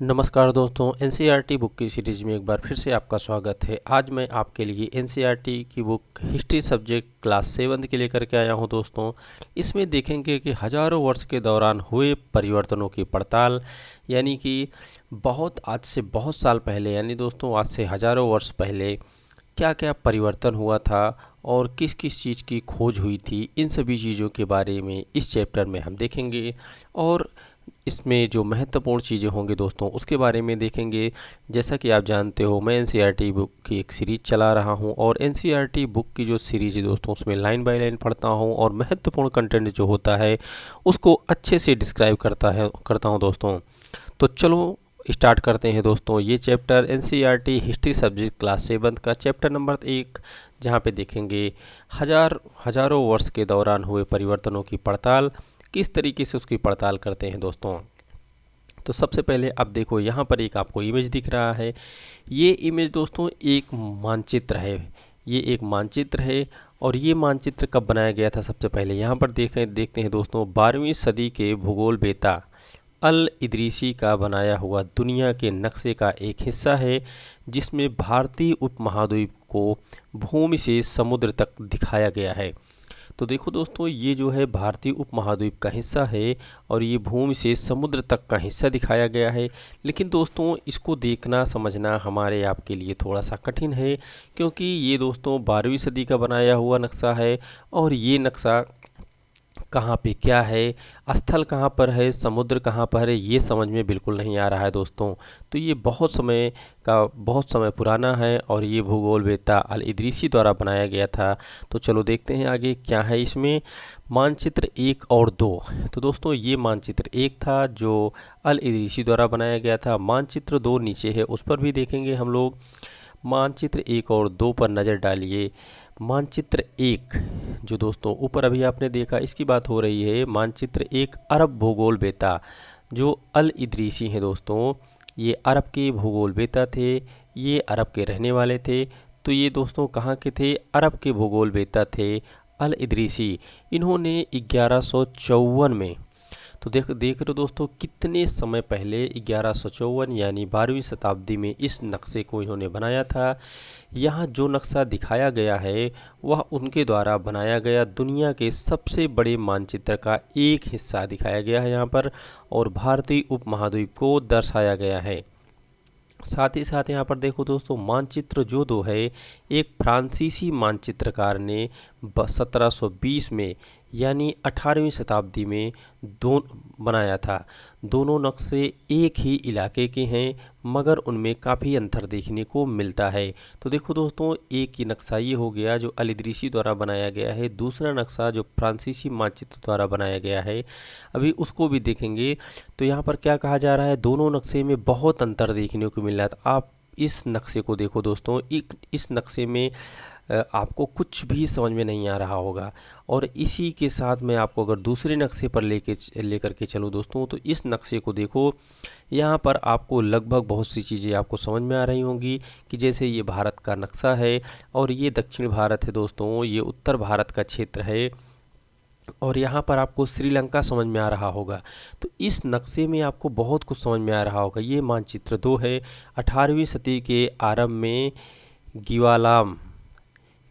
नमस्कार दोस्तों, NCERT book की सीरीज़ में एक बार फिर से आपका स्वागत है। आज मैं आपके लिए एनसीईआरटी की बुक हिस्ट्री सब्जेक्ट क्लास 7 के लेकर के आया हूं दोस्तों। इसमें देखेंगे कि हज़ारों वर्ष के दौरान हुए परिवर्तनों की पड़ताल, यानी कि आज से बहुत साल पहले, यानी दोस्तों आज से हज़ारों वर्ष पहले क्या क्या परिवर्तन हुआ था और किस किस चीज़ की खोज हुई थी, इन सभी चीज़ों के बारे में इस चैप्टर में हम देखेंगे। और इसमें जो महत्वपूर्ण चीज़ें होंगी दोस्तों उसके बारे में देखेंगे। जैसा कि आप जानते हो, मैं एनसीईआरटी बुक की एक सीरीज़ चला रहा हूं और एनसीईआरटी बुक की जो सीरीज़ है दोस्तों उसमें लाइन बाय लाइन पढ़ता हूं और महत्वपूर्ण कंटेंट जो होता है उसको अच्छे से डिस्क्राइब करता हूं दोस्तों। तो चलो स्टार्ट करते हैं दोस्तों। ये chapter NCERT history subject class 7 का चैप्टर नंबर 1, जहाँ पे देखेंगे हज़ारों वर्ष के दौरान हुए परिवर्तनों की पड़ताल, किस तरीके से उसकी पड़ताल करते हैं दोस्तों। तो सबसे पहले अब देखो, यहाँ पर एक आपको इमेज दिख रहा है। ये इमेज दोस्तों एक मानचित्र है। ये एक मानचित्र है और ये मानचित्र कब बनाया गया था सबसे पहले यहाँ पर देखते हैं दोस्तों। 12वीं सदी के भूगोलवेत्ता अल इदरीसी का बनाया हुआ दुनिया के नक्शे का एक हिस्सा है, जिसमें भारतीय उपमहाद्वीप को भूमि से समुद्र तक दिखाया गया है। तो देखो दोस्तों, ये जो है भारतीय उपमहाद्वीप का हिस्सा है और ये भूमि से समुद्र तक का हिस्सा दिखाया गया है। लेकिन दोस्तों इसको देखना समझना हमारे आपके लिए थोड़ा सा कठिन है, क्योंकि ये दोस्तों 12वीं सदी का बनाया हुआ नक्शा है और ये नक्शा कहाँ पे क्या है, स्थल कहाँ पर है, समुद्र कहाँ पर है, ये समझ में बिल्कुल नहीं आ रहा है दोस्तों। तो ये बहुत समय पुराना है और ये भूगोलवेत्ता अल इदरीसी द्वारा बनाया गया था। तो चलो देखते हैं आगे क्या है इसमें। मानचित्र 1 और 2। तो दोस्तों ये मानचित्र 1 था जो अल इदरीसी द्वारा बनाया गया था। मानचित्र 2 नीचे है, उस पर भी देखेंगे हम लोग। मानचित्र 1 और 2 पर नज़र डालिए। मानचित्र 1 जो दोस्तों ऊपर अभी आपने देखा, इसकी बात हो रही है। मानचित्र 1 अरब भूगोलवेत्ता जो अल इदरीसी हैं दोस्तों, ये अरब के भूगोलवेत्ता थे, ये अरब के रहने वाले थे। तो ये दोस्तों कहाँ के थे? अरब के भूगोलवेत्ता थे अल इदरीसी। इन्होंने 1154 में, तो देख रहे हो दोस्तों कितने समय पहले, 1154 यानी 12वीं शताब्दी में इस नक्शे को इन्होंने बनाया था। यहाँ जो नक्शा दिखाया गया है वह उनके द्वारा बनाया गया दुनिया के सबसे बड़े मानचित्र का एक हिस्सा दिखाया गया है यहाँ पर, और भारतीय उपमहाद्वीप को दर्शाया गया है। साथ ही साथ यहाँ पर देखो दोस्तों, मानचित्र जो 2 है, एक फ्रांसीसी मानचित्रकार ने 1720 में यानी 18वीं शताब्दी में बनाया था। दोनों नक्शे एक ही इलाके के हैं, मगर उनमें काफ़ी अंतर देखने को मिलता है। तो देखो दोस्तों, एक ही नक्शा ये हो गया जो अल इदरीसी द्वारा बनाया गया है, दूसरा नक्शा जो फ्रांसीसी मानचित्र द्वारा बनाया गया है, अभी उसको भी देखेंगे। तो यहाँ पर क्या कहा जा रहा है, दोनों नक्शे में बहुत अंतर देखने को मिल रहा है। आप इस नक्शे को देखो दोस्तों, इस नक्शे में आपको कुछ भी समझ में नहीं आ रहा होगा। और इसी के साथ मैं आपको अगर दूसरे नक्शे पर लेकर के चलूँ दोस्तों, तो इस नक्शे को देखो। यहाँ पर आपको लगभग बहुत सी चीज़ें आपको समझ में आ रही होंगी, कि जैसे ये भारत का नक्शा है और ये दक्षिण भारत है दोस्तों, ये उत्तर भारत का क्षेत्र है, और यहाँ पर आपको श्रीलंका समझ में आ रहा होगा। तो इस नक्शे में आपको बहुत कुछ समझ में आ रहा होगा। ये मानचित्र 2 है। 18वीं सदी के आरंभ में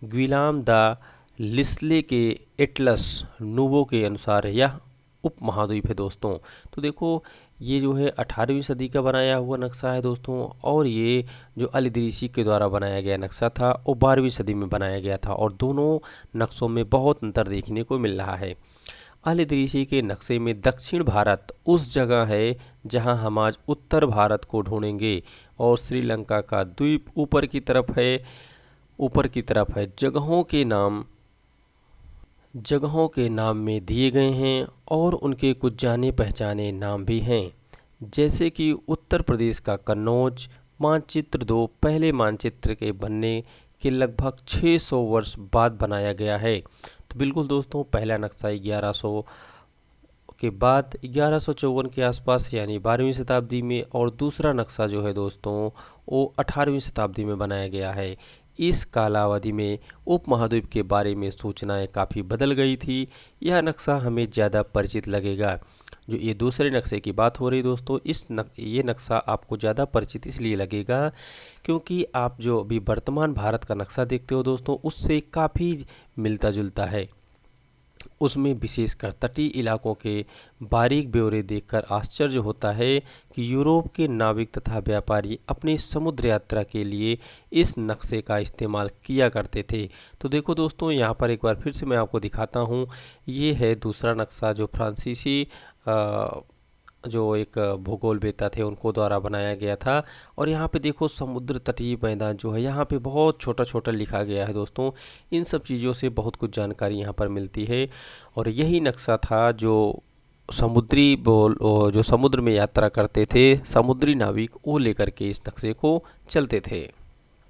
ग्विलाम द लिस्ले के एटलस नूबो के अनुसार यह उपमहाद्वीप है दोस्तों। तो देखो, ये जो है 18वीं सदी का बनाया हुआ नक्शा है दोस्तों, और ये जो अल इदरीसी के द्वारा बनाया गया नक्शा था वो 12वीं सदी में बनाया गया था, और दोनों नक्शों में बहुत अंतर देखने को मिल रहा है। अल इदरीसी के नक्शे में दक्षिण भारत उस जगह है जहां हम आज उत्तर भारत को ढूंढेंगे, और श्रीलंका का द्वीप ऊपर की तरफ है। जगहों के नाम में दिए गए हैं और उनके कुछ जाने पहचाने नाम भी हैं, जैसे कि उत्तर प्रदेश का कन्नौज। मानचित्र 2 पहले मानचित्र के बनने के लगभग 600 वर्ष बाद बनाया गया है। तो बिल्कुल दोस्तों, पहला नक्शा 1100 के बाद 1154 के आसपास यानी 12वीं शताब्दी में, और दूसरा नक्शा जो है दोस्तों वो 18वीं शताब्दी में बनाया गया है। इस कालावधि में उपमहाद्वीप के बारे में सूचनाएं काफ़ी बदल गई थी। यह नक्शा हमें ज़्यादा परिचित लगेगा। जो ये दूसरे नक्शे की बात हो रही दोस्तों, ये नक्शा आपको ज़्यादा परिचित इसलिए लगेगा क्योंकि आप जो अभी वर्तमान भारत का नक्शा देखते हो दोस्तों, उससे काफ़ी मिलता जुलता है। उसमें विशेषकर तटीय इलाकों के बारीक ब्यौरे देखकर आश्चर्य होता है कि यूरोप के नाविक तथा व्यापारी अपनी समुद्र यात्रा के लिए इस नक्शे का इस्तेमाल किया करते थे। तो देखो दोस्तों, यहाँ पर एक बार फिर से मैं आपको दिखाता हूँ। ये है दूसरा नक्शा जो फ्रांसीसी जो एक भूगोलवेत्ता थे उनको द्वारा बनाया गया था। और यहाँ पे देखो समुद्र तटीय मैदान जो है यहाँ पे बहुत छोटा छोटा लिखा गया है दोस्तों। इन सब चीज़ों से बहुत कुछ जानकारी यहाँ पर मिलती है। और यही नक्शा था जो जो समुद्र में यात्रा करते थे समुद्री नाविक, वो लेकर के इस नक्शे को चलते थे।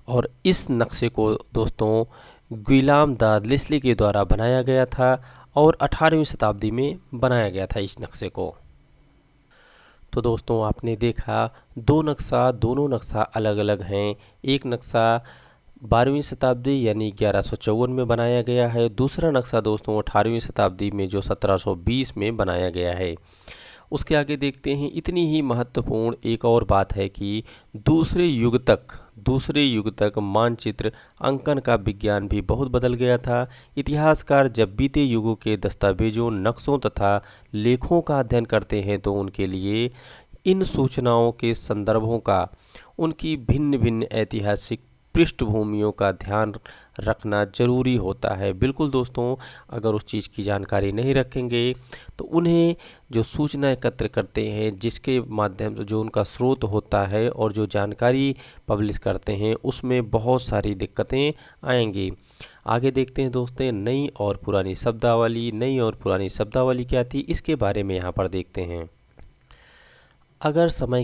और इस नक्शे को दोस्तों गुइलाम द लेस्ली के द्वारा बनाया गया था और 18वीं शताब्दी में बनाया गया था इस नक्शे को। तो दोस्तों आपने देखा दोनों नक्शा अलग अलग हैं। एक नक्शा 12वीं शताब्दी यानी 1154 में बनाया गया है। दूसरा नक्शा दोस्तों 18वीं शताब्दी में जो 1720 में बनाया गया है। उसके आगे देखते हैं, इतनी ही महत्वपूर्ण एक और बात है कि दूसरे युग तक मानचित्र अंकन का विज्ञान भी बहुत बदल गया था। इतिहासकार जब बीते युगों के दस्तावेजों, नक्शों तथा लेखों का अध्ययन करते हैं तो उनके लिए इन सूचनाओं के संदर्भों का, उनकी भिन्न भिन्न ऐतिहासिक पृष्ठभूमियों का ध्यान रखना जरूरी होता है। बिल्कुल दोस्तों, अगर उस चीज़ की जानकारी नहीं रखेंगे तो उन्हें जो सूचना एकत्र करते हैं, जिसके माध्यम से जो उनका स्रोत होता है और जो जानकारी पब्लिश करते हैं, उसमें बहुत सारी दिक्कतें आएंगी। आगे देखते हैं दोस्तों, नई और पुरानी शब्दावली क्या थी, इसके बारे में यहाँ पर देखते हैं। अगर समय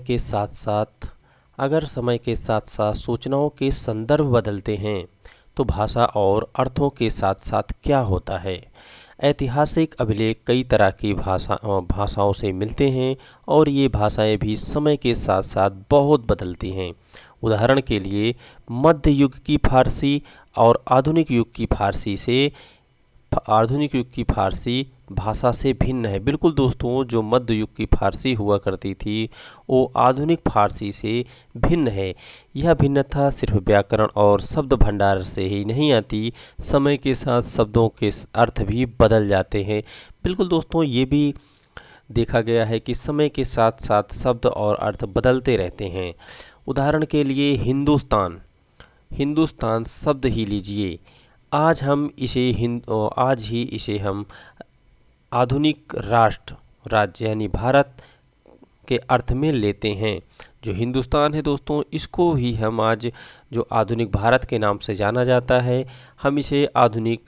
के साथ साथ सूचनाओं के संदर्भ बदलते हैं तो भाषा और अर्थों के साथ साथ क्या होता है। ऐतिहासिक अभिलेख कई तरह की भाषाओं से मिलते हैं और ये भाषाएं भी समय के साथ साथ बहुत बदलती हैं। उदाहरण के लिए मध्य युग की फारसी और आधुनिक युग की फारसी भाषा से भिन्न है। बिल्कुल दोस्तों, जो मध्य युग की फारसी हुआ करती थी वो आधुनिक फारसी से भिन्न है। यह भिन्नता सिर्फ व्याकरण और शब्द भंडार से ही नहीं आती, समय के साथ शब्दों के अर्थ भी बदल जाते हैं। बिल्कुल दोस्तों, ये भी देखा गया है कि समय के साथ साथ शब्द और अर्थ बदलते रहते हैं। उदाहरण के लिए हिंदुस्तान शब्द ही लीजिए, आज ही इसे हम आधुनिक राज्य यानी भारत के अर्थ में लेते हैं। जो हिंदुस्तान है दोस्तों, इसको ही हम आज जो आधुनिक भारत के नाम से जाना जाता है, हम इसे आधुनिक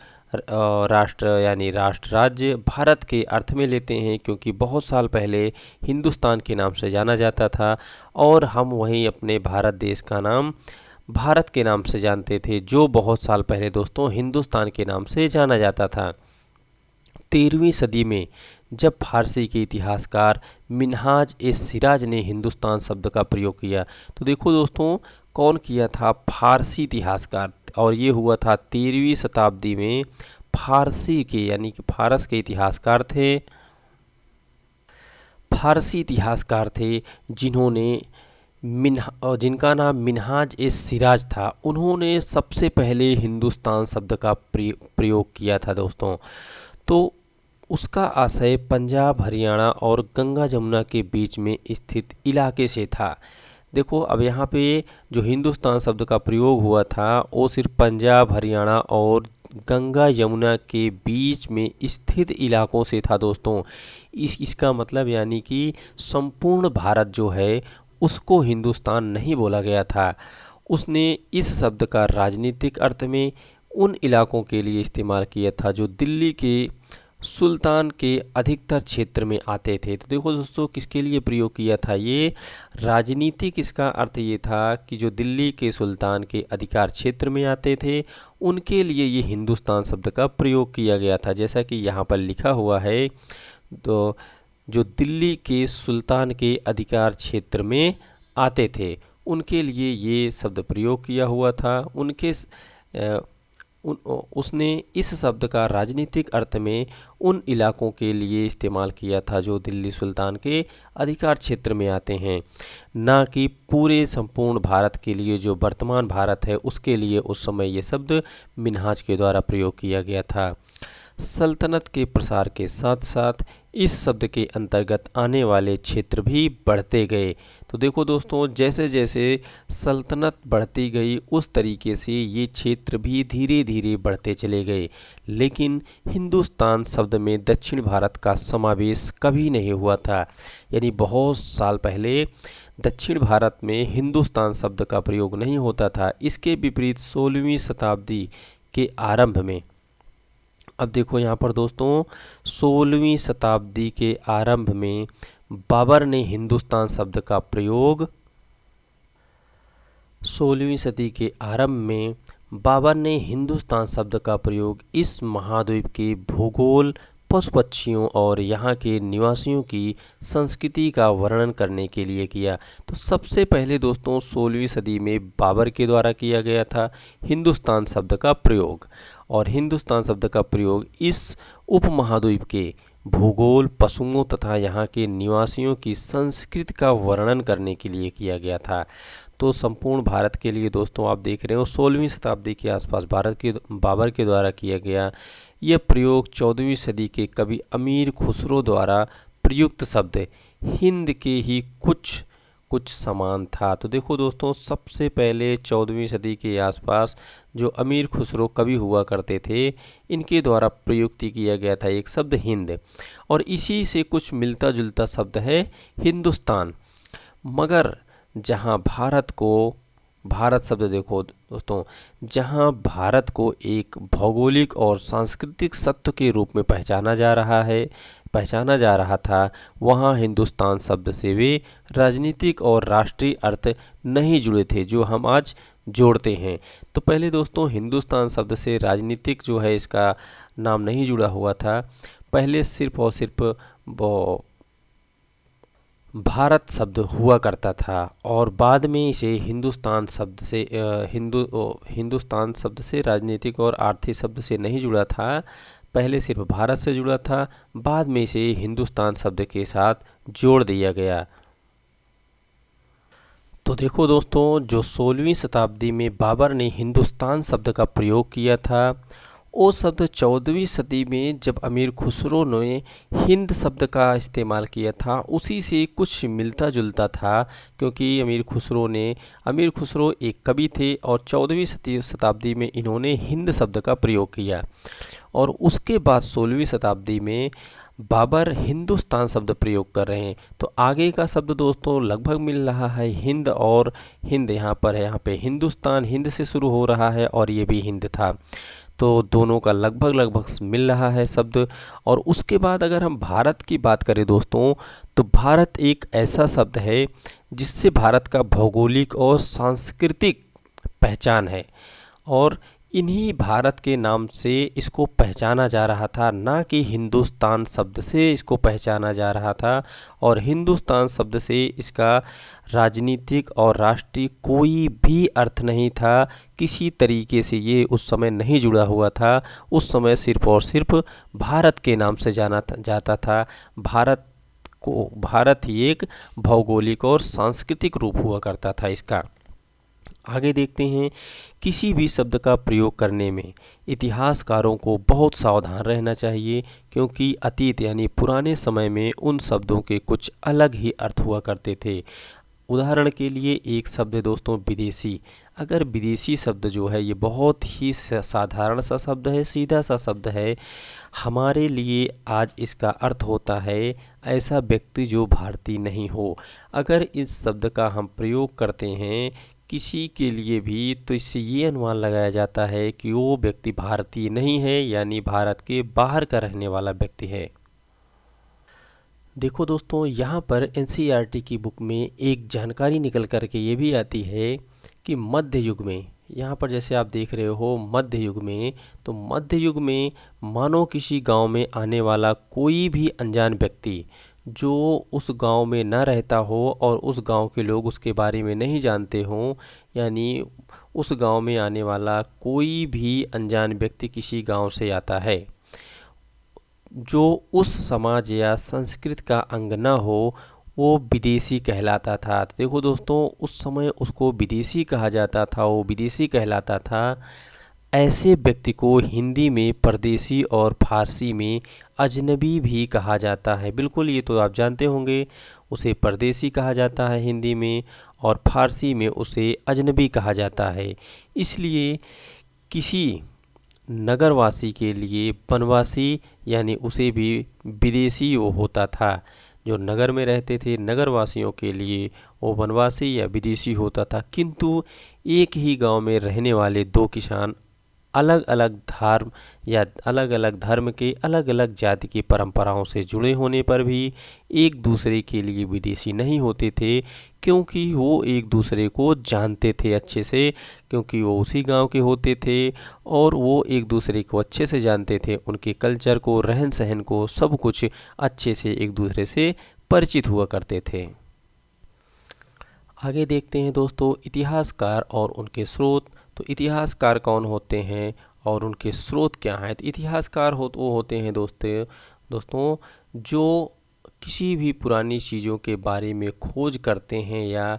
राष्ट्र राज्य भारत के अर्थ में लेते हैं, क्योंकि बहुत साल पहले हिंदुस्तान के नाम से जाना जाता था और हम वहीं अपने भारत देश का नाम भारत के नाम से जानते थे, जो बहुत साल पहले दोस्तों हिंदुस्तान के नाम से जाना जाता था। 13वीं सदी में जब फारसी के इतिहासकार मिन्हाज ए सिराज ने हिंदुस्तान शब्द का प्रयोग किया, तो देखो दोस्तों कौन किया था, फारसी इतिहासकार। और ये हुआ था 13वीं शताब्दी में। फारसी के यानी कि फारसी इतिहासकार थे जिनका नाम मिन्हाज ए सिराज था। उन्होंने सबसे पहले हिंदुस्तान शब्द का प्रयोग किया था दोस्तों। तो उसका आशय पंजाब, हरियाणा और गंगा जमुना के बीच में स्थित इलाके से था। देखो अब यहाँ पे जो हिंदुस्तान शब्द का प्रयोग हुआ था वो सिर्फ पंजाब, हरियाणा और गंगा यमुना के बीच में स्थित इलाकों से था दोस्तों। इसका मतलब यानी कि संपूर्ण भारत जो है उसको हिंदुस्तान नहीं बोला गया था। उसने इस शब्द का राजनीतिक अर्थ में उन इलाकों के लिए इस्तेमाल किया था जो दिल्ली के सुल्तान के अधिकतर क्षेत्र में आते थे। तो देखो दोस्तों किसके लिए प्रयोग किया था ये राजनीतिक, इसका अर्थ ये था कि जो दिल्ली के सुल्तान के अधिकार क्षेत्र में आते थे उनके लिए ये हिंदुस्तान शब्द का प्रयोग किया गया था। जैसा कि यहाँ पर लिखा हुआ है, तो जो दिल्ली के सुल्तान के अधिकार क्षेत्र में आते थे उनके लिए ये शब्द प्रयोग किया हुआ था। उसने इस शब्द का राजनीतिक अर्थ में उन इलाकों के लिए इस्तेमाल किया था जो दिल्ली सुल्तान के अधिकार क्षेत्र में आते हैं, ना कि पूरे संपूर्ण भारत के लिए जो वर्तमान भारत है उसके लिए उस समय ये शब्द मिन्हाज के द्वारा प्रयोग किया गया था। सल्तनत के प्रसार के साथ साथ इस शब्द के अंतर्गत आने वाले क्षेत्र भी बढ़ते गए। तो देखो दोस्तों, जैसे जैसे सल्तनत बढ़ती गई उस तरीके से ये क्षेत्र भी धीरे धीरे बढ़ते चले गए, लेकिन हिंदुस्तान शब्द में दक्षिण भारत का समावेश कभी नहीं हुआ था। यानी बहुत साल पहले दक्षिण भारत में हिंदुस्तान शब्द का प्रयोग नहीं होता था। इसके विपरीत 16वीं शताब्दी के आरंभ में, अब देखो यहाँ पर दोस्तों, 16वीं शताब्दी के आरंभ में बाबर ने हिंदुस्तान शब्द का प्रयोग 16वीं सदी के आरंभ में बाबर ने हिंदुस्तान शब्द का प्रयोग इस महाद्वीप के भूगोल, पशु पक्षियों और यहाँ के निवासियों की संस्कृति का वर्णन करने के लिए किया। तो सबसे पहले दोस्तों 16वीं सदी में बाबर के द्वारा किया गया था हिंदुस्तान शब्द का प्रयोग, और हिंदुस्तान शब्द का प्रयोग इस उपमहाद्वीप के भूगोल, पशुओं तथा यहाँ के निवासियों की संस्कृति का वर्णन करने के लिए किया गया था। तो संपूर्ण भारत के लिए दोस्तों आप देख रहे हो 16वीं शताब्दी के आसपास बाबर के द्वारा किया गया यह प्रयोग 14वीं सदी के कवि अमीर खुसरो द्वारा प्रयुक्त शब्द हिंद के ही कुछ समान था। तो देखो दोस्तों, सबसे पहले 14वीं सदी के आसपास जो अमीर खुसरो कवि हुआ करते थे, इनके द्वारा प्रयुक्त किया गया था एक शब्द हिंद, और इसी से कुछ मिलता जुलता शब्द है हिंदुस्तान। मगर जहाँ भारत शब्द देखो दोस्तों, जहाँ भारत को एक भौगोलिक और सांस्कृतिक सत्य के रूप में पहचाना जा रहा था, वहाँ हिंदुस्तान शब्द से वे राजनीतिक और राष्ट्रीय अर्थ नहीं जुड़े थे जो हम आज जोड़ते हैं। तो पहले दोस्तों हिंदुस्तान शब्द से राजनीतिक जो है इसका नाम नहीं जुड़ा हुआ था, पहले सिर्फ और सिर्फ भारत शब्द हुआ करता था, और बाद में इसे हिंदुस्तान शब्द से राजनीतिक और आर्थिक शब्द से नहीं जुड़ा था, पहले सिर्फ भारत से जुड़ा था, बाद में इसे हिंदुस्तान शब्द के साथ जोड़ दिया गया। तो देखो दोस्तों, जो 16वीं शताब्दी में बाबर ने हिंदुस्तान शब्द का प्रयोग किया था, वो शब्द 14वीं सदी में जब अमीर खुसरो ने हिंद शब्द का इस्तेमाल किया था, उसी से कुछ मिलता जुलता था, क्योंकि अमीर खुसरो एक कवि थे और 14वीं शताब्दी में इन्होंने हिंद शब्द का प्रयोग किया, और उसके बाद 16वीं शताब्दी में बाबर हिंदुस्तान शब्द प्रयोग कर रहे हैं। तो आगे का शब्द दोस्तों लगभग मिल रहा है हिंद, और हिंद यहाँ पे हिंदुस्तान हिंद से शुरू हो रहा है और ये भी हिंद था, तो दोनों का लगभग मिल रहा है शब्द। और उसके बाद अगर हम भारत की बात करें दोस्तों, तो भारत एक ऐसा शब्द है जिससे भारत का भौगोलिक और सांस्कृतिक पहचान है, और इन्हीं भारत के नाम से इसको पहचाना जा रहा था, ना कि हिंदुस्तान शब्द से इसको पहचाना जा रहा था। और हिंदुस्तान शब्द से इसका राजनीतिक और राष्ट्रीय कोई भी अर्थ नहीं था, किसी तरीके से ये उस समय नहीं जुड़ा हुआ था। उस समय सिर्फ और सिर्फ भारत के नाम से जाना जाता था। भारत ही एक भौगोलिक और सांस्कृतिक रूप हुआ करता था इसका। आगे देखते हैं, किसी भी शब्द का प्रयोग करने में इतिहासकारों को बहुत सावधान रहना चाहिए, क्योंकि अतीत यानी पुराने समय में उन शब्दों के कुछ अलग ही अर्थ हुआ करते थे। उदाहरण के लिए एक शब्द है दोस्तों विदेशी। अगर विदेशी शब्द जो है ये बहुत ही साधारण सा शब्द है, सीधा सा शब्द है, हमारे लिए आज इसका अर्थ होता है ऐसा व्यक्ति जो भारतीय नहीं हो। अगर इस शब्द का हम प्रयोग करते हैं किसी के लिए भी, तो इससे ये अनुमान लगाया जाता है कि वो व्यक्ति भारतीय नहीं है, यानी भारत के बाहर का रहने वाला व्यक्ति है। देखो दोस्तों, यहाँ पर एनसीईआरटी की बुक में एक जानकारी निकल कर के ये भी आती है कि मध्य युग में, यहाँ पर जैसे आप देख रहे हो मध्य युग में, तो मध्य युग में मानो किसी गांव में आने वाला कोई भी अनजान व्यक्ति जो उस गांव में ना रहता हो और उस गांव के लोग उसके बारे में नहीं जानते हों, यानी उस गांव में आने वाला कोई भी अनजान व्यक्ति किसी गांव से आता है जो उस समाज या संस्कृति का अंग न हो, वो विदेशी कहलाता था। तो देखो दोस्तों, उस समय उसको विदेशी कहा जाता था, वो विदेशी कहलाता था। ऐसे व्यक्ति को हिंदी में परदेशी और फारसी में अजनबी भी कहा जाता है। बिल्कुल, ये तो आप जानते होंगे, उसे परदेशी कहा जाता है हिंदी में, और फारसी में उसे अजनबी कहा जाता है। इसलिए किसी नगरवासी के लिए वनवासी, यानी उसे भी विदेशी वो होता था। जो नगर में रहते थे नगरवासियों के लिए वो वनवासी या विदेशी होता था। किंतु एक ही गांव में रहने वाले दो किसान अलग अलग धर्म या अलग अलग धर्म के अलग अलग जाति की परंपराओं से जुड़े होने पर भी एक दूसरे के लिए विदेशी नहीं होते थे, क्योंकि वो एक दूसरे को जानते थे अच्छे से, क्योंकि वो उसी गांव के होते थे और वो एक दूसरे को अच्छे से जानते थे। उनके कल्चर को, रहन सहन को, सब कुछ अच्छे से एक दूसरे से परिचित हुआ करते थे। आगे देखते हैं दोस्तों, इतिहासकार और उनके स्रोत। तो इतिहासकार कौन होते हैं और उनके स्रोत क्या हैं? तो इतिहासकार वो होते हैं दोस्तों जो किसी भी पुरानी चीज़ों के बारे में खोज करते हैं या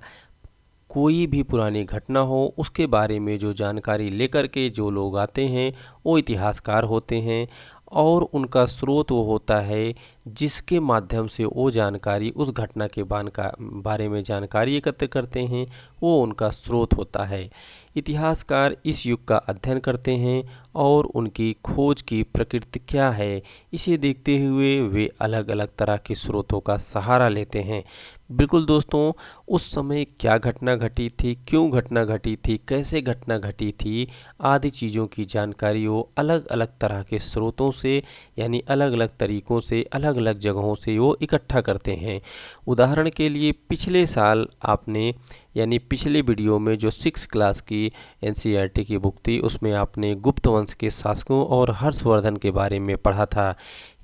कोई भी पुरानी घटना हो उसके बारे में जो जानकारी लेकर के जो लोग आते हैं वो इतिहासकार होते हैं। और उनका स्रोत वो होता है जिसके माध्यम से वो जानकारी, उस घटना के बारे में जानकारी एकत्र करते हैं, वो उनका स्रोत होता है। इतिहासकार इस युग का अध्ययन करते हैं और उनकी खोज की प्रकृति क्या है, इसे देखते हुए वे अलग अलग तरह के स्रोतों का सहारा लेते हैं। बिल्कुल दोस्तों, उस समय क्या घटना घटी थी, क्यों घटना घटी थी, कैसे घटना घटी थी, आदि चीज़ों की जानकारी वो अलग अलग तरह के स्रोतों से, यानी अलग अलग तरीक़ों से, अलग अलग जगहों से वो इकट्ठा करते हैं। उदाहरण के लिए पिछले साल आपने, यानी पिछले वीडियो में जो 6 क्लास की एनसीईआरटी की बुक थी उसमें आपने गुप्त वंश के शासकों और हर्षवर्धन के बारे में पढ़ा था।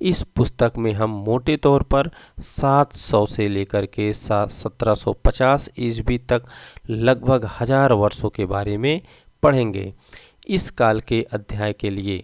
इस पुस्तक में हम मोटे तौर पर 700 से लेकर के 1750 ईस्वी तक लगभग 1000 वर्षों के बारे में पढ़ेंगे। इस काल के अध्याय के लिए,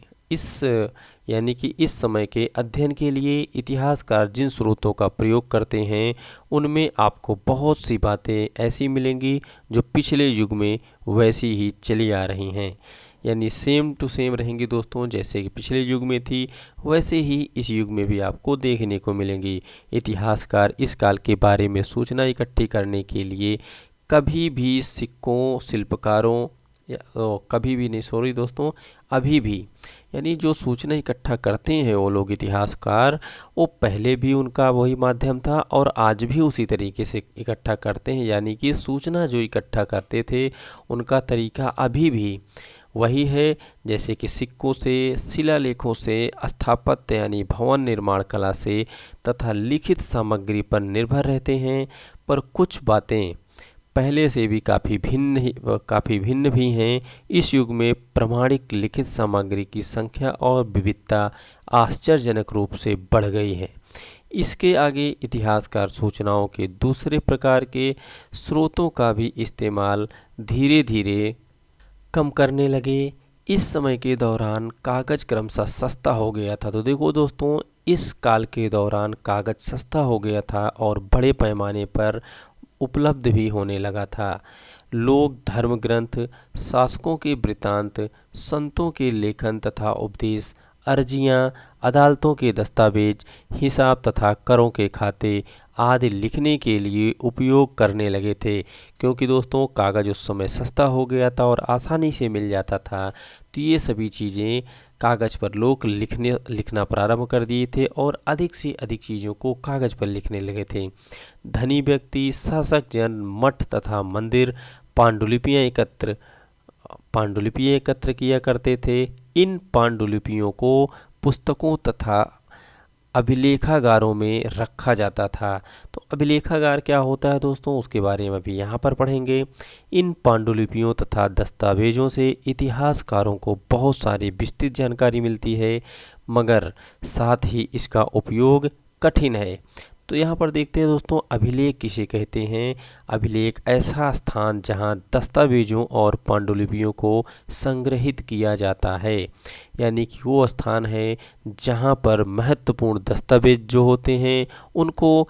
यानी कि इस समय के अध्ययन के लिए इतिहासकार जिन स्रोतों का प्रयोग करते हैं उनमें आपको बहुत सी बातें ऐसी मिलेंगी जो पिछले युग में वैसी ही चली आ रही हैं, यानी सेम टू सेम रहेंगी दोस्तों। जैसे कि पिछले युग में थी वैसे ही इस युग में भी आपको देखने को मिलेंगी। इतिहासकार इस काल के बारे में सूचना इकट्ठी करने के लिए कभी भी सिक्कों, शिल्पकारों कभी भी नहीं, सॉरी दोस्तों, अभी भी, यानी जो सूचना इकट्ठा करते हैं वो लोग इतिहासकार, वो पहले भी उनका वही माध्यम था और आज भी उसी तरीके से इकट्ठा करते हैं। यानी कि सूचना जो इकट्ठा करते थे उनका तरीका अभी भी वही है, जैसे कि सिक्कों से, शिलालेखों से, स्थापत्य यानी भवन निर्माण कला से तथा लिखित सामग्री पर निर्भर रहते हैं। पर कुछ बातें पहले से भी काफ़ी भिन्न भी हैं। इस युग में प्रमाणिक लिखित सामग्री की संख्या और विविधता आश्चर्यजनक रूप से बढ़ गई है। इसके आगे इतिहासकार सूचनाओं के दूसरे प्रकार के स्रोतों का भी इस्तेमाल धीरे धीरे कम करने लगे। इस समय के दौरान कागज़ क्रमशः सस्ता हो गया था। तो देखो दोस्तों, इस काल के दौरान कागज़ सस्ता हो गया था और बड़े पैमाने पर उपलब्ध भी होने लगा था। लोग धर्म ग्रंथ, शासकों के वृत्तांत, संतों के लेखन तथा उपदेश, अर्जियां, अदालतों के दस्तावेज, हिसाब तथा करों के खाते आदि लिखने के लिए उपयोग करने लगे थे। क्योंकि दोस्तों कागज़ उस समय सस्ता हो गया था और आसानी से मिल जाता था, तो ये सभी चीज़ें कागज़ पर लोग लिखना प्रारंभ कर दिए थे और अधिक से अधिक चीज़ों को कागज़ पर लिखने लगे थे। धनी व्यक्ति, शासक जन, मठ तथा मंदिर पांडुलिपियाँ एकत्र किया करते थे। इन पांडुलिपियों को पुस्तकों तथा अभिलेखागारों में रखा जाता था। तो अभिलेखागार क्या होता है दोस्तों, उसके बारे में भी यहाँ पर पढ़ेंगे। इन पांडुलिपियों तथा दस्तावेजों से इतिहासकारों को बहुत सारी विस्तृत जानकारी मिलती है, मगर साथ ही इसका उपयोग कठिन है। तो यहाँ पर देखते हैं दोस्तों, अभिलेख किसे कहते हैं। अभिलेख ऐसा स्थान जहाँ दस्तावेजों और पांडुलिपियों को संग्रहित किया जाता है, यानी कि वो स्थान है जहाँ पर महत्वपूर्ण दस्तावेज जो होते हैं उनको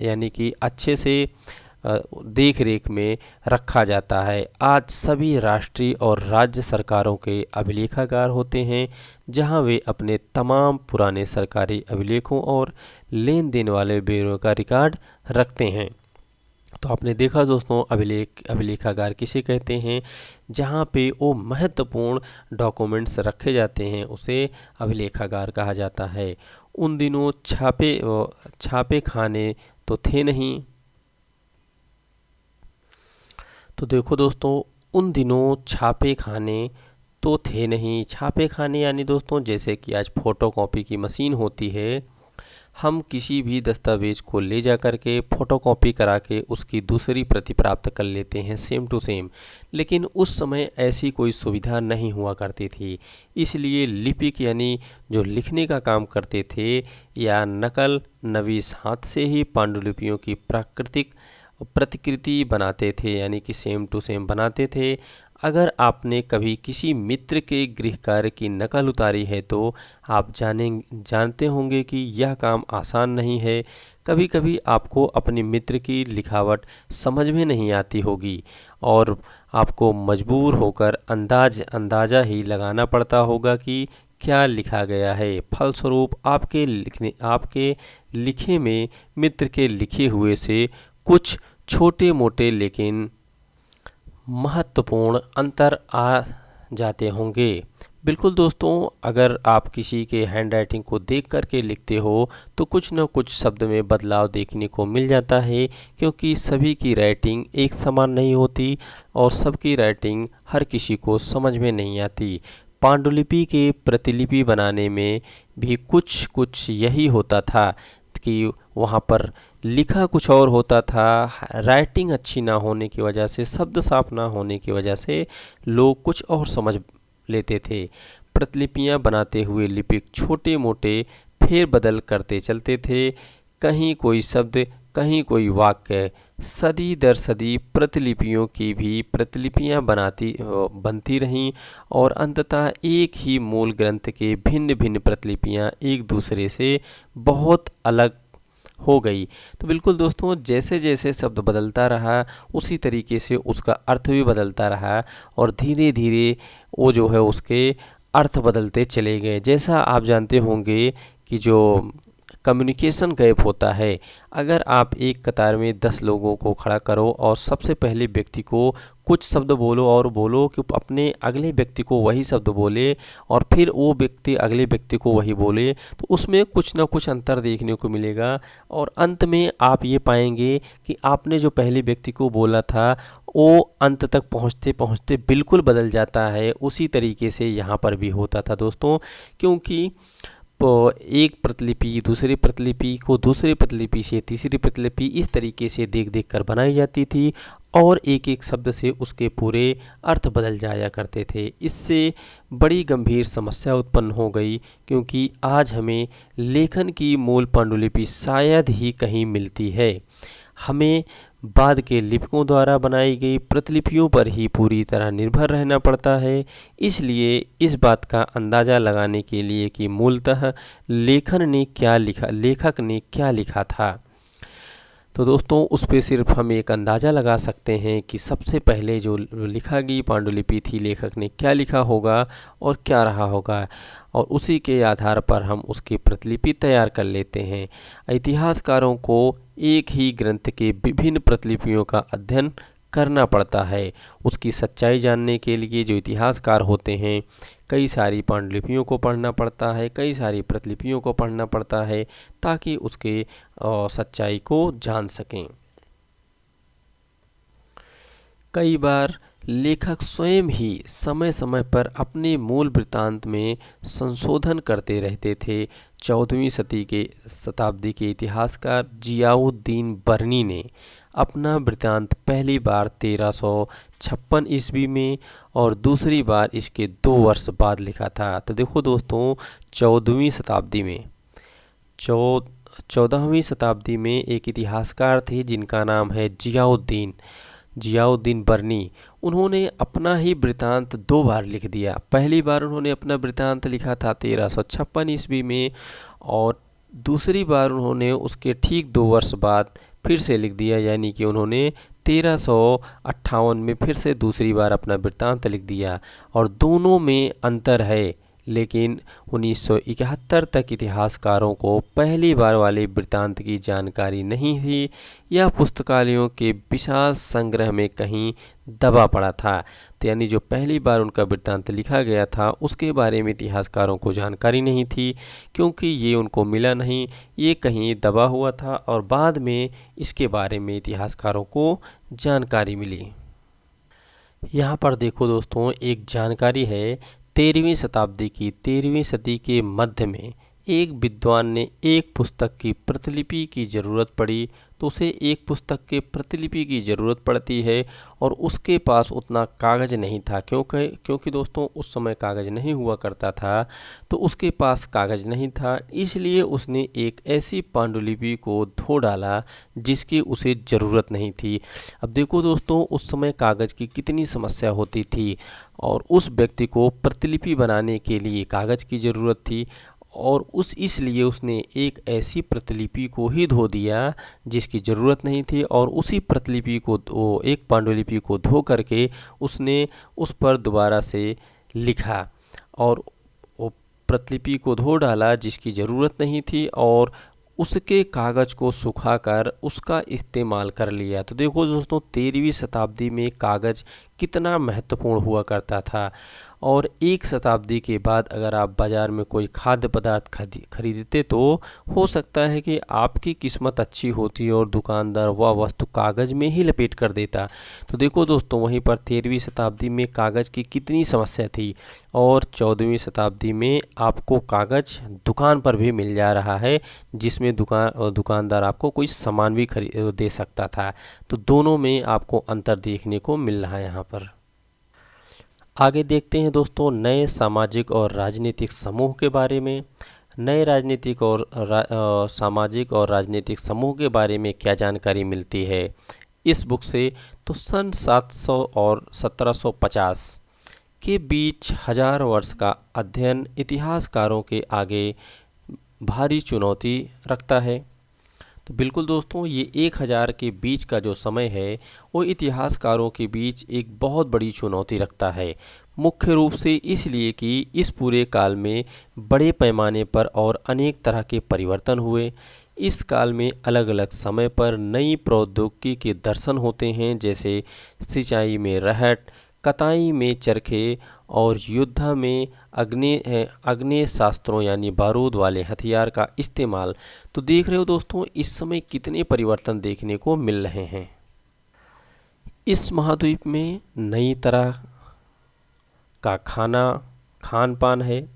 यानी कि अच्छे से देख रेख में रखा जाता है। आज सभी राष्ट्रीय और राज्य सरकारों के अभिलेखागार होते हैं, जहां वे अपने तमाम पुराने सरकारी अभिलेखों और लेन देन वाले ब्यौरों का रिकॉर्ड रखते हैं। तो आपने देखा दोस्तों, अभिलेखागार किसे कहते हैं, जहाँ पे वो महत्वपूर्ण डॉक्यूमेंट्स रखे जाते हैं उसे अभिलेखागार कहा जाता है। उन दिनों छापे खाने तो थे नहीं। तो देखो दोस्तों, उन दिनों छापे खाने तो थे नहीं। छापे खाने यानी दोस्तों, जैसे कि आज फ़ोटोकॉपी की मशीन होती है, हम किसी भी दस्तावेज को ले जा कर के फ़ोटोकॉपी करा के उसकी दूसरी प्रति प्राप्त कर लेते हैं सेम टू सेम। लेकिन उस समय ऐसी कोई सुविधा नहीं हुआ करती थी, इसलिए लिपिक यानी जो लिखने का काम करते थे या नकल नवीस हाथ से ही पांडुलिपियों की प्रतिकृति बनाते थे, यानी कि सेम टू सेम बनाते थे। अगर आपने कभी किसी मित्र के गृह कार्य की नकल उतारी है तो आप जानते होंगे कि यह काम आसान नहीं है। कभी कभी आपको अपने मित्र की लिखावट समझ में नहीं आती होगी और आपको मजबूर होकर अंदाज़ा ही लगाना पड़ता होगा कि क्या लिखा गया है। फलस्वरूप आपके लिखे में मित्र के लिखे हुए से कुछ छोटे मोटे लेकिन महत्वपूर्ण अंतर आ जाते होंगे। बिल्कुल दोस्तों, अगर आप किसी के हैंडराइटिंग को देख कर के लिखते हो तो कुछ न कुछ शब्द में बदलाव देखने को मिल जाता है, क्योंकि सभी की राइटिंग एक समान नहीं होती और सबकी राइटिंग हर किसी को समझ में नहीं आती। पांडुलिपि के प्रतिलिपि बनाने में भी कुछ यही होता था कि वहाँ पर लिखा कुछ और होता था। राइटिंग अच्छी ना होने की वजह से, शब्द साफ ना होने की वजह से लोग कुछ और समझ लेते थे। प्रतिलिपियां बनाते हुए लिपिक छोटे मोटे फेर बदल करते चलते थे, कहीं कोई शब्द कहीं कोई वाक्य। सदी दर सदी प्रतिलिपियों की भी प्रतिलिपियां बनती रहीं और अंततः एक ही मूल ग्रंथ के भिन्न भिन्न प्रतिलिपियां एक दूसरे से बहुत अलग हो गई। तो बिल्कुल दोस्तों, जैसे जैसे शब्द बदलता रहा उसी तरीके से उसका अर्थ भी बदलता रहा और धीरे धीरे वो जो है उसके अर्थ बदलते चले गए। जैसा आप जानते होंगे कि जो कम्युनिकेशन गैप होता है, अगर आप एक कतार में 10 लोगों को खड़ा करो और सबसे पहले व्यक्ति को कुछ शब्द बोलो और बोलो कि अपने अगले व्यक्ति को वही शब्द बोले और फिर वो व्यक्ति अगले व्यक्ति को वही बोले, तो उसमें कुछ ना कुछ अंतर देखने को मिलेगा और अंत में आप ये पाएंगे कि आपने जो पहले व्यक्ति को बोला था वो अंत तक पहुँचते पहुँचते बिल्कुल बदल जाता है। उसी तरीके से यहाँ पर भी होता था दोस्तों, क्योंकि एक प्रतिलिपि दूसरी प्रतिलिपि को दूसरी प्रतिलिपि से तीसरी प्रतिलिपि इस तरीके से देख देख कर बनाई जाती थी और एक एक शब्द से उसके पूरे अर्थ बदल जाया करते थे। इससे बड़ी गंभीर समस्या उत्पन्न हो गई, क्योंकि आज हमें लेखन की मूल पांडुलिपि शायद ही कहीं मिलती है। हमें बाद के लिपिकों द्वारा बनाई गई प्रतिलिपियों पर ही पूरी तरह निर्भर रहना पड़ता है। इसलिए इस बात का अंदाज़ा लगाने के लिए कि मूलतः लेखक ने क्या लिखा था, तो दोस्तों उस पे सिर्फ हम एक अंदाज़ा लगा सकते हैं कि सबसे पहले जो लिखा गई पांडुलिपि थी, लेखक ने क्या लिखा होगा और क्या रहा होगा, और उसी के आधार पर हम उसकी प्रतिलिपि तैयार कर लेते हैं। इतिहासकारों को एक ही ग्रंथ के विभिन्न प्रतिलिपियों का अध्ययन करना पड़ता है। उसकी सच्चाई जानने के लिए जो इतिहासकार होते हैं, कई सारी पांडुलिपियों को पढ़ना पड़ता है, कई सारी प्रतिलिपियों को पढ़ना पड़ता है, ताकि उसके सच्चाई को जान सकें। कई बार लेखक स्वयं ही समय समय पर अपने मूल वृत्तांत में संशोधन करते रहते थे। 14वीं शताब्दी के इतिहासकार जियाउद्दीन बर्नी ने अपना वृत्तांत पहली बार 1356 ईस्वी में और दूसरी बार इसके 2 वर्ष बाद लिखा था। तो देखो दोस्तों, 14वीं शताब्दी में 14वीं शताब्दी में एक इतिहासकार थे जिनका नाम है जियाउद्दीन बर्नी। उन्होंने अपना ही वृत्तांत 2 बार लिख दिया। पहली बार उन्होंने अपना वृत्तांत लिखा था 1356 ईस्वी में, और दूसरी बार उन्होंने उसके ठीक 2 वर्ष बाद फिर से लिख दिया, यानी कि उन्होंने 1358 में फिर से दूसरी बार अपना वृत्तांत लिख दिया। और दोनों में अंतर है, लेकिन 1971 तक इतिहासकारों को पहली बार वाले वृत्तांत की जानकारी नहीं थी। यह पुस्तकालयों के विशाल संग्रह में कहीं दबा पड़ा था। तो यानी जो पहली बार उनका वृत्तांत लिखा गया था उसके बारे में इतिहासकारों को जानकारी नहीं थी, क्योंकि ये उनको मिला नहीं, ये कहीं दबा हुआ था और बाद में इसके बारे में इतिहासकारों को जानकारी मिली। यहाँ पर देखो दोस्तों, एक जानकारी है 13वीं शताब्दी की 13वीं सदी के मध्य में एक विद्वान ने एक पुस्तक की प्रतिलिपि की ज़रूरत पड़ी, तो उसे एक पुस्तक के प्रतिलिपि की ज़रूरत पड़ती है और उसके पास उतना कागज़ नहीं था, क्योंकि दोस्तों उस समय कागज़ नहीं हुआ करता था, तो उसके पास कागज़ नहीं था। इसलिए उसने एक ऐसी पांडुलिपि को धो डाला जिसकी उसे ज़रूरत नहीं थी। अब देखो दोस्तों, उस समय कागज़ की कितनी समस्या होती थी और उस व्यक्ति को प्रतिलिपि बनाने के लिए कागज़ की ज़रूरत थी, और इसलिए उसने एक ऐसी प्रतिलिपि को ही धो दिया जिसकी ज़रूरत नहीं थी, और उसी प्रतिलिपि को एक पांडुलिपि को धो करके उसने उस पर दोबारा से लिखा, और वो प्रतिलिपि को धो डाला जिसकी ज़रूरत नहीं थी, और उसके कागज़ को सुखाकर उसका इस्तेमाल कर लिया। तो देखो दोस्तों, 13वीं शताब्दी में कागज़ कितना महत्वपूर्ण हुआ करता था। और एक शताब्दी के बाद अगर आप बाज़ार में कोई खाद्य पदार्थ खरीदते तो हो सकता है कि आपकी किस्मत अच्छी होती और दुकानदार वह वस्तु कागज़ में ही लपेट कर देता। तो देखो दोस्तों, वहीं पर 13वीं शताब्दी में कागज़ की कितनी समस्या थी, और 14वीं शताब्दी में आपको कागज़ दुकान पर भी मिल जा रहा है, जिसमें दुकानदार आपको कोई सामान भी दे सकता था। तो दोनों में आपको अंतर देखने को मिल रहा है यहाँ पर। आगे देखते हैं दोस्तों नए सामाजिक और राजनीतिक समूह के बारे में। नए राजनीतिक और सामाजिक और राजनीतिक समूह के बारे में क्या जानकारी मिलती है इस बुक से, तो सन 700 और 1750 के बीच 1000 वर्ष का अध्ययन इतिहासकारों के आगे भारी चुनौती रखता है। तो बिल्कुल दोस्तों, ये 1000 के बीच का जो समय है वो इतिहासकारों के बीच एक बहुत बड़ी चुनौती रखता है, मुख्य रूप से इसलिए कि इस पूरे काल में बड़े पैमाने पर और अनेक तरह के परिवर्तन हुए। इस काल में अलग अलग समय पर नई प्रौद्योगिकी के दर्शन होते हैं, जैसे सिंचाई में रहट, कताई में चरखे और युद्ध में अग्नेय शास्त्रों यानी बारूद वाले हथियार का इस्तेमाल। तो देख रहे हो दोस्तों, इस समय कितने परिवर्तन देखने को मिल रहे हैं। इस महाद्वीप में नई तरह का खान पान है,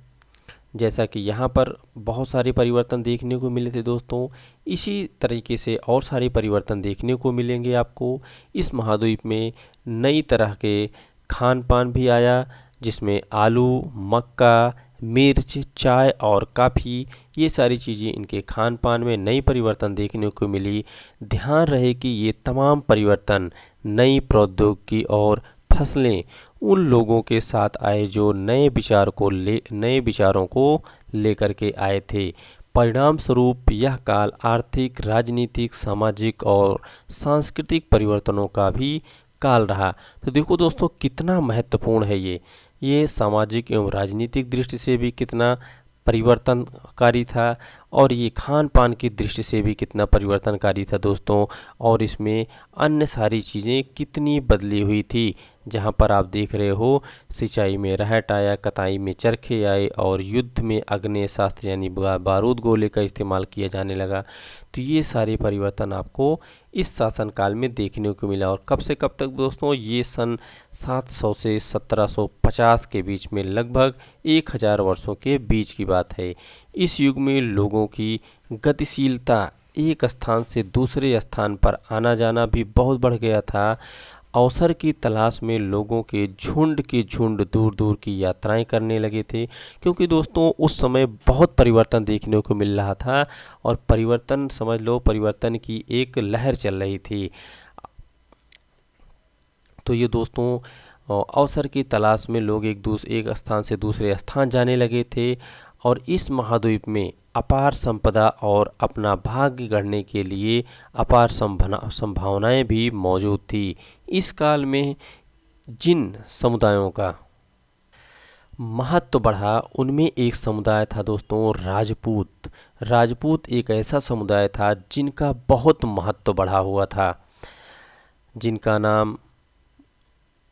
जैसा कि यहाँ पर बहुत सारे परिवर्तन देखने को मिले थे दोस्तों। इसी तरीके से और सारे परिवर्तन देखने को मिलेंगे आपको। इस महाद्वीप में नई तरह के खान पान भी आया, जिसमें आलू, मक्का, मिर्च, चाय और काफ़ी, ये सारी चीज़ें इनके खान पान में नई परिवर्तन देखने को मिली। ध्यान रहे कि ये तमाम परिवर्तन नई प्रौद्योगिकी और फसलें उन लोगों के साथ आए जो नए विचारों को लेकर के आए थे। परिणाम स्वरूप यह काल आर्थिक, राजनीतिक, सामाजिक और सांस्कृतिक परिवर्तनों का भी काल रहा। तो देखो दोस्तों, कितना महत्वपूर्ण है ये सामाजिक एवं राजनीतिक दृष्टि से भी कितना परिवर्तनकारी था, और ये खान पान की दृष्टि से भी कितना परिवर्तनकारी था दोस्तों। और इसमें अन्य सारी चीज़ें कितनी बदली हुई थी, जहाँ पर आप देख रहे हो सिंचाई में रहट आया, कताई में चरखे आए और युद्ध में अग्नेय शास्त्र यानी बारूद गोले का इस्तेमाल किया जाने लगा। तो ये सारे परिवर्तन आपको इस शासनकाल में देखने को मिला। और कब से कब तक दोस्तों, ये सन 700 से 1750 के बीच में लगभग 1000 वर्षों के बीच की बात है। इस युग में लोगों की गतिशीलता, एक स्थान से दूसरे स्थान पर आना जाना भी बहुत बढ़ गया था, अवसर की तलाश में लोगों के झुंड दूर दूर की यात्राएं करने लगे थे, क्योंकि दोस्तों उस समय बहुत परिवर्तन देखने को मिल रहा था और परिवर्तन समझ लो, परिवर्तन की एक लहर चल रही थी। तो ये दोस्तों अवसर की तलाश में लोग एक स्थान से दूसरे स्थान जाने लगे थे और इस महाद्वीप में अपार संपदा और अपना भाग्य गढ़ने के लिए अपार संभावनाएं भी मौजूद थी। इस काल में जिन समुदायों का महत्व बढ़ा उनमें एक समुदाय था दोस्तों राजपूत। राजपूत एक ऐसा समुदाय था जिनका बहुत महत्व बढ़ा हुआ था,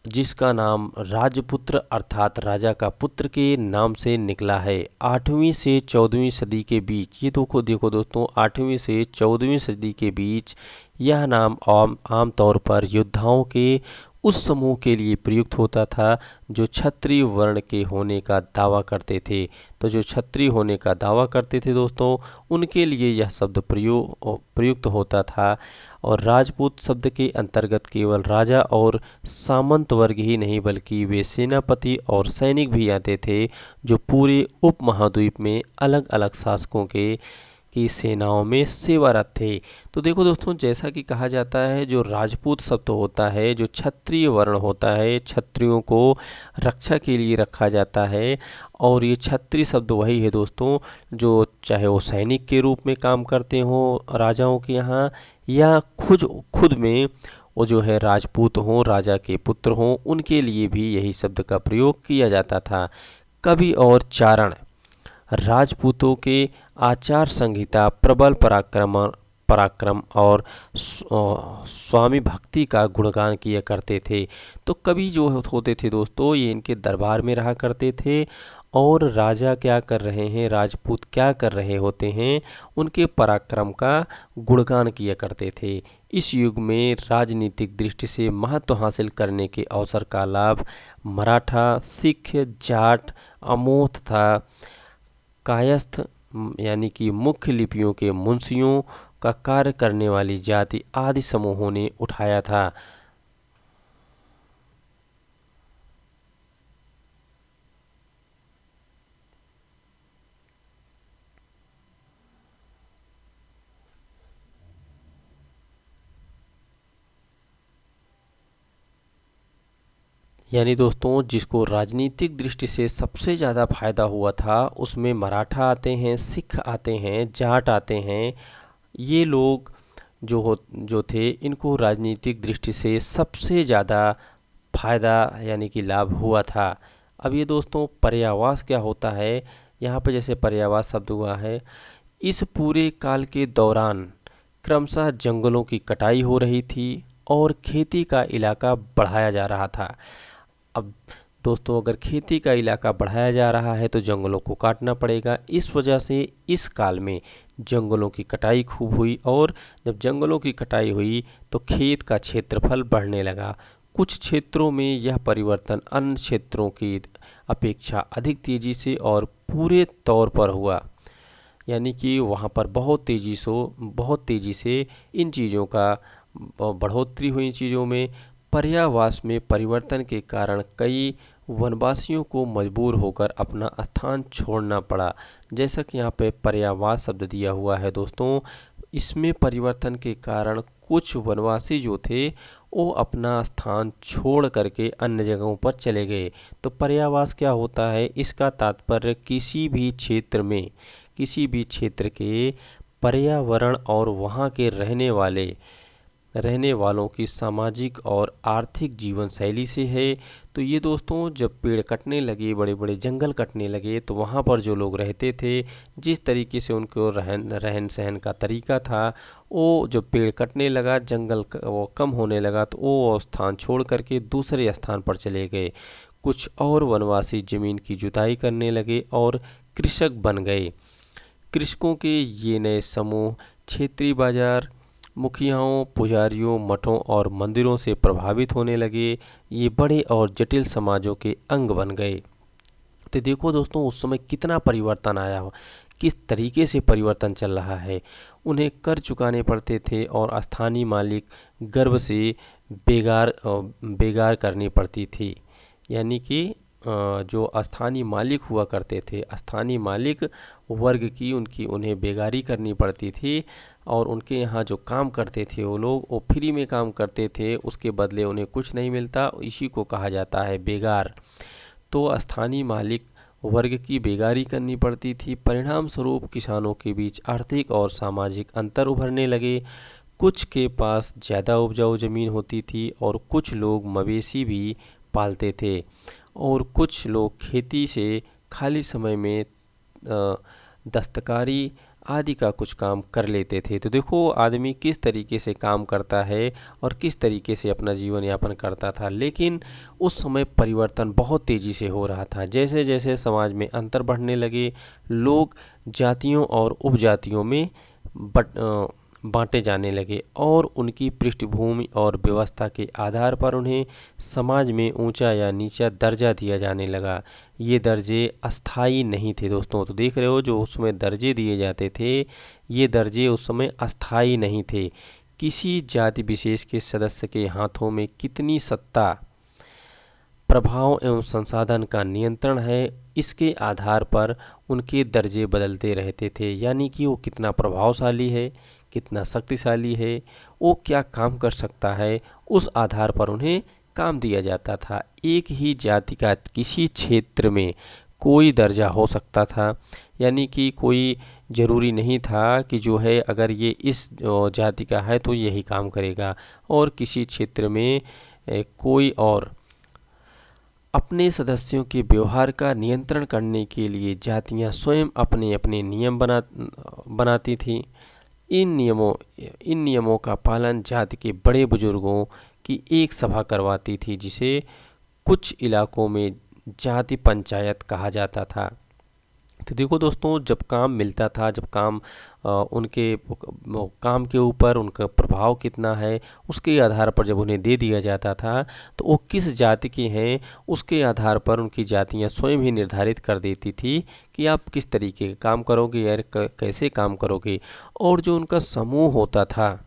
जिसका नाम राजपुत्र अर्थात राजा का पुत्र के नाम से निकला है। 8वीं से 14वीं सदी के बीच, ये देखो दोस्तों, 8वीं से 14वीं सदी के बीच यह नाम आमतौर पर योद्धाओं के उस समूह के लिए प्रयुक्त होता था जो क्षत्रिय वर्ण के होने का दावा करते थे। तो जो क्षत्रिय होने का दावा करते थे दोस्तों, उनके लिए यह शब्द प्रयुक्त होता था। और राजपूत शब्द के अंतर्गत केवल राजा और सामंत वर्ग ही नहीं बल्कि वे सेनापति और सैनिक भी आते थे जो पूरे उपमहाद्वीप में अलग अलग शासकों की सेनाओं में सेवारत थे। तो देखो दोस्तों, जैसा कि कहा जाता है, जो राजपूत शब्द होता है, जो क्षत्रिय वर्ण होता है, क्षत्रियों को रक्षा के लिए रखा जाता है। और ये क्षत्रिय शब्द वही है दोस्तों जो चाहे वो सैनिक के रूप में काम करते हों राजाओं के यहाँ, या खुद में वो जो है राजपूत हों, राजा के पुत्र हों, उनके लिए भी यही शब्द का प्रयोग किया जाता था। कवि और चारण राजपूतों के आचार संहिता, प्रबल पराक्रम और स्वामी भक्ति का गुणगान किया करते थे। तो कवि जो होते थे दोस्तों, ये इनके दरबार में रहा करते थे और राजा क्या कर रहे हैं, राजपूत क्या कर रहे होते हैं, उनके पराक्रम का गुणगान किया करते थे। इस युग में राजनीतिक दृष्टि से महत्व हासिल करने के अवसर का लाभ मराठा, सिख, जाट, अमोह तथा कायस्थ यानी कि मुख्य लिपियों के मुंशियों का कार्य करने वाली जाति आदि समूहों ने उठाया था। यानी दोस्तों, जिसको राजनीतिक दृष्टि से सबसे ज़्यादा फायदा हुआ था उसमें मराठा आते हैं, सिख आते हैं, जाट आते हैं। ये लोग जो थे, इनको राजनीतिक दृष्टि से सबसे ज़्यादा फायदा यानी कि लाभ हुआ था। अब ये दोस्तों, पर्यावास क्या होता है, यहाँ पे जैसे पर्यावास शब्द हुआ है, इस पूरे काल के दौरान क्रमशः जंगलों की कटाई हो रही थी और खेती का इलाका बढ़ाया जा रहा था। अब दोस्तों, अगर खेती का इलाका बढ़ाया जा रहा है तो जंगलों को काटना पड़ेगा। इस वजह से इस काल में जंगलों की कटाई खूब हुई और जब जंगलों की कटाई हुई तो खेत का क्षेत्रफल बढ़ने लगा। कुछ क्षेत्रों में यह परिवर्तन अन्य क्षेत्रों की अपेक्षा अधिक तेज़ी से और पूरे तौर पर हुआ, यानी कि वहाँ पर बहुत तेज़ी से इन चीज़ों का बढ़ोतरी हुई। चीज़ों में पर्यावास में परिवर्तन के कारण कई वनवासियों को मजबूर होकर अपना स्थान छोड़ना पड़ा। जैसा कि यहाँ पे पर्यावास शब्द दिया हुआ है दोस्तों, इसमें परिवर्तन के कारण कुछ वनवासी जो थे वो अपना स्थान छोड़ करके अन्य जगहों पर चले गए। तो पर्यावास क्या होता है, इसका तात्पर्य किसी भी क्षेत्र के पर्यावरण और वहाँ के रहने वालों की सामाजिक और आर्थिक जीवन शैली से है। तो ये दोस्तों, जब पेड़ कटने लगे, बड़े बड़े जंगल कटने लगे, तो वहाँ पर जो लोग रहते थे, जिस तरीके से उनको रहन सहन का तरीका था, वो जब पेड़ कटने लगा, जंगल वो कम होने लगा, तो वो स्थान छोड़ करके दूसरे स्थान पर चले गए। कुछ और वनवासी ज़मीन की जुताई करने लगे और कृषक बन गए। कृषकों के ये नए समूह क्षेत्रीय बाजार, मुखियाओं, पुजारियों, मठों और मंदिरों से प्रभावित होने लगे। ये बड़े और जटिल समाजों के अंग बन गए। तो देखो दोस्तों, उस समय कितना परिवर्तन आया हो, किस तरीके से परिवर्तन चल रहा है। उन्हें कर चुकाने पड़ते थे और स्थानीय मालिक गर्व से बेगार करनी पड़ती थी। यानी कि जो स्थानीय मालिक हुआ करते थे, स्थानीय मालिक वर्ग की उन्हें बेगारी करनी पड़ती थी और उनके यहाँ जो काम करते थे वो फ्री में काम करते थे, उसके बदले उन्हें कुछ नहीं मिलता। इसी को कहा जाता है बेगार। तो स्थानीय मालिक वर्ग की बेगारी करनी पड़ती थी। परिणाम स्वरूप किसानों के बीच आर्थिक और सामाजिक अंतर उभरने लगे। कुछ के पास ज़्यादा उपजाऊ ज़मीन होती थी और कुछ लोग मवेशी भी पालते थे और कुछ लोग खेती से खाली समय में दस्तकारी आदि का कुछ काम कर लेते थे। तो देखो आदमी किस तरीके से काम करता है और किस तरीके से अपना जीवन यापन करता था। लेकिन उस समय परिवर्तन बहुत तेज़ी से हो रहा था। जैसे जैसे समाज में अंतर बढ़ने लगे, लोग जातियों और उपजातियों में बांटे जाने लगे और उनकी पृष्ठभूमि और व्यवस्था के आधार पर उन्हें समाज में ऊंचा या नीचा दर्जा दिया जाने लगा। ये दर्जे अस्थाई नहीं थे दोस्तों। तो देख रहे हो जो उसमें दर्जे दिए जाते थे, ये दर्जे उस समय अस्थाई नहीं थे। किसी जाति विशेष के सदस्य के हाथों में कितनी सत्ता, प्रभाव एवं संसाधन का नियंत्रण है, इसके आधार पर उनके दर्जे बदलते रहते थे। यानी कि वो कितना प्रभावशाली है, कितना शक्तिशाली है, वो क्या काम कर सकता है, उस आधार पर उन्हें काम दिया जाता था। एक ही जाति का किसी क्षेत्र में कोई दर्जा हो सकता था। यानी कि कोई ज़रूरी नहीं था कि जो है अगर ये इस जाति का है तो यही काम करेगा, और किसी क्षेत्र में कोई और अपने सदस्यों के व्यवहार का नियंत्रण करने के लिए जातियां स्वयं अपने अपने नियम बनाती थीं। इन नियमों का पालन जाति के बड़े बुजुर्गों की एक सभा करवाती थी, जिसे कुछ इलाकों में जाति पंचायत कहा जाता था। तो देखो दोस्तों, जब काम मिलता था, जब काम उनके काम के ऊपर उनका प्रभाव कितना है उसके आधार पर जब उन्हें दे दिया जाता था, तो वो किस जाति के हैं उसके आधार पर उनकी जातियां स्वयं ही निर्धारित कर देती थी कि आप किस तरीके का काम करोगे या कैसे काम करोगे। और जो उनका समूह होता था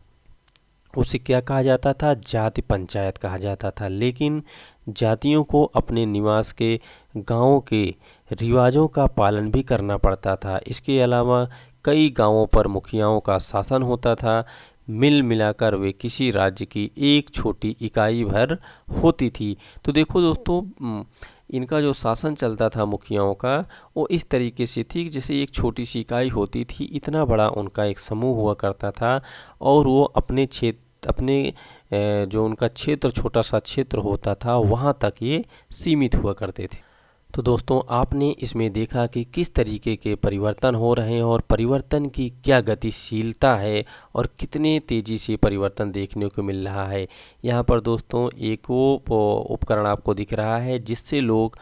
उसे क्या कहा जाता था? जाति पंचायत कहा जाता था। लेकिन जातियों को अपने निवास के गांवों के रिवाजों का पालन भी करना पड़ता था। इसके अलावा कई गांवों पर मुखियाओं का शासन होता था। मिल मिलाकर वे किसी राज्य की एक छोटी इकाई भर होती थी। तो देखो दोस्तों, इनका जो शासन चलता था मुखियाओं का, वो इस तरीके से थी कि जैसे एक छोटी सी इकाई होती थी, इतना बड़ा उनका एक समूह हुआ करता था और वो अपने जो उनका क्षेत्र, छोटा सा क्षेत्र होता था, वहाँ तक ये सीमित हुआ करते थे। तो दोस्तों, आपने इसमें देखा कि किस तरीके के परिवर्तन हो रहे हैं और परिवर्तन की क्या गतिशीलता है और कितने तेज़ी से परिवर्तन देखने को मिल रहा है। यहाँ पर दोस्तों एक उपकरण आपको दिख रहा है जिससे लोग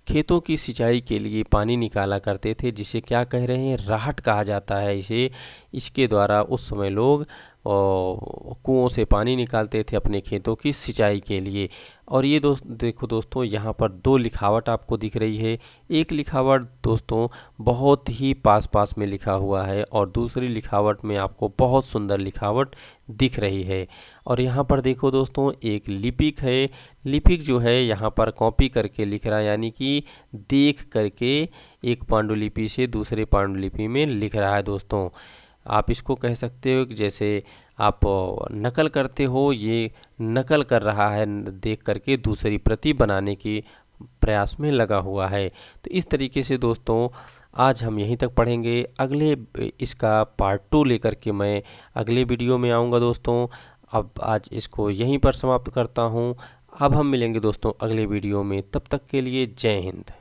खेतों की सिंचाई के लिए पानी निकाला करते थे, जिसे क्या कह रहे हैं? राहट कहा जाता है इसे। इसके द्वारा उस समय लोग कुओं से पानी निकालते थे अपने खेतों की सिंचाई के लिए। और ये देखो दोस्तों, यहाँ पर दो लिखावट आपको दिख रही है। एक लिखावट दोस्तों बहुत ही पास में लिखा हुआ है और दूसरी लिखावट में आपको बहुत सुंदर लिखावट दिख रही है। और यहाँ पर देखो दोस्तों, एक लिपिक है। लिपिक जो है यहाँ पर कॉपी करके लिख रहा है, यानी कि देख करके एक पांडुलिपि से दूसरे पांडुलिपि में लिख रहा है। दोस्तों, आप इसको कह सकते हो कि जैसे आप नकल करते हो, ये नकल कर रहा है, देख करके दूसरी प्रति बनाने की प्रयास में लगा हुआ है। तो इस तरीके से दोस्तों आज हम यहीं तक पढ़ेंगे। अगले इसका पार्ट 2 लेकर के मैं अगले वीडियो में आऊँगा दोस्तों। अब आज इसको यहीं पर समाप्त करता हूँ। अब हम मिलेंगे दोस्तों अगले वीडियो में। तब तक के लिए जय हिंद।